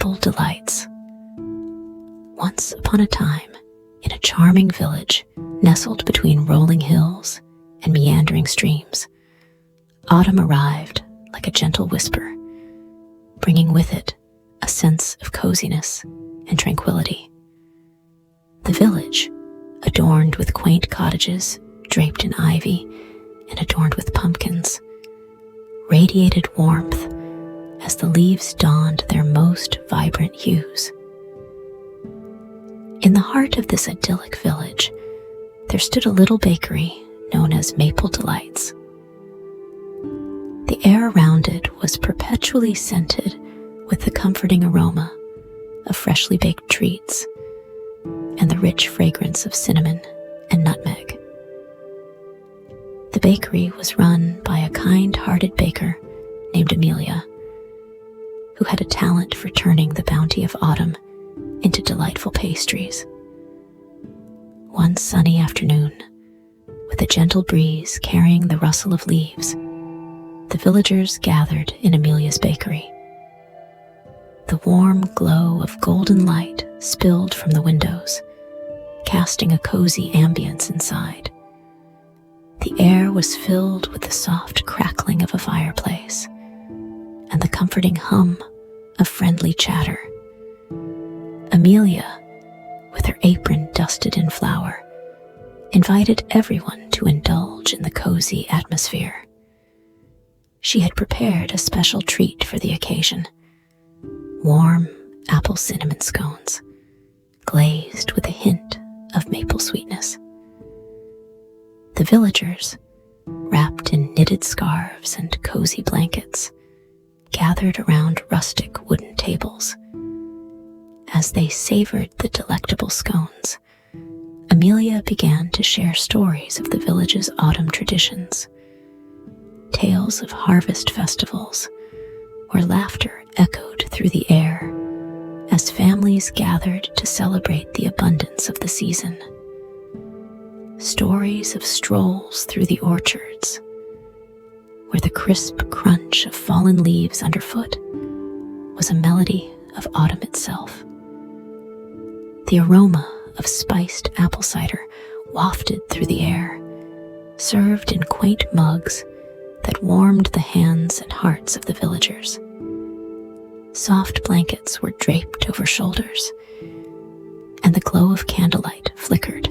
simple delights. Once upon a time, in a charming village nestled between rolling hills and meandering streams, autumn arrived like a gentle whisper, bringing with it a sense of coziness and tranquility. The village, adorned with quaint cottages draped in ivy and adorned with pumpkins, radiated warmth as the leaves donned their most vibrant hues. In the heart of this idyllic village, there stood a little bakery known as Maple Delights. The air around it was perpetually scented with the comforting aroma of freshly baked treats and the rich fragrance of cinnamon and nutmeg. The bakery was run by a kind-hearted baker named Amelia, who had a talent for turning the bounty of autumn into delightful pastries. One sunny afternoon, with a gentle breeze carrying the rustle of leaves, the villagers gathered in Amelia's bakery. The warm glow of golden light spilled from the windows, casting a cozy ambience inside. The air was filled with the soft crackling of a fireplace and the comforting hum of friendly chatter. Amelia, with her apron dusted in flour, invited everyone to indulge in the cozy atmosphere. She had prepared a special treat for the occasion: warm apple cinnamon scones, glazed with a hint of maple sweetness. The villagers, wrapped in knitted scarves and cozy blankets, gathered around rustic wooden tables. As they savored the delectable scones, Amelia began to share stories of the village's autumn traditions, tales of harvest festivals, where laughter echoed through the air as families gathered to celebrate the abundance of the season. Stories of strolls through the orchards, where the crisp crunch of fallen leaves underfoot was a melody of autumn itself. The aroma of spiced apple cider wafted through the air, served in quaint mugs that warmed the hands and hearts of the villagers. Soft blankets were draped over shoulders, and the glow of candlelight flickered,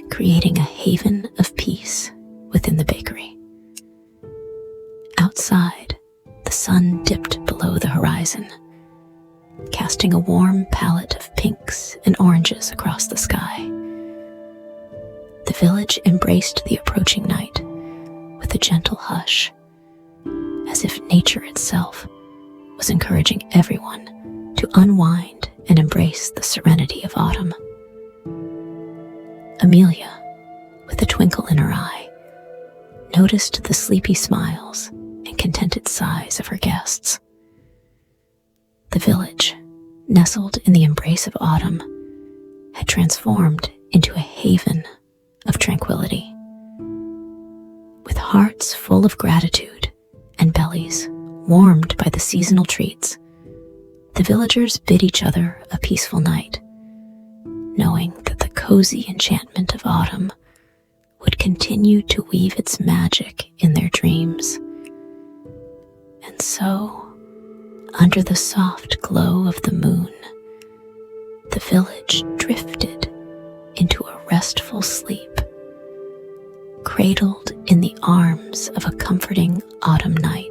creating a haven of peace within the bakery. Outside, the sun dipped below the horizon, casting a warm palette of pinks and oranges across the sky. The village embraced the approaching night with a gentle hush, as if nature itself was encouraging everyone to unwind and embrace the serenity of autumn. Amelia, with a twinkle in her eye, noticed the sleepy smiles and contented sighs of her guests. The village, nestled in the embrace of autumn, had transformed into a haven of tranquility. With hearts full of gratitude and bellies warmed by the seasonal treats, the villagers bid each other a peaceful night, knowing that the cozy enchantment of autumn would continue to weave its magic in their dreams. And so, under the soft glow of the moon, the village drifted into a restful sleep, cradled in the arms of a comforting autumn night.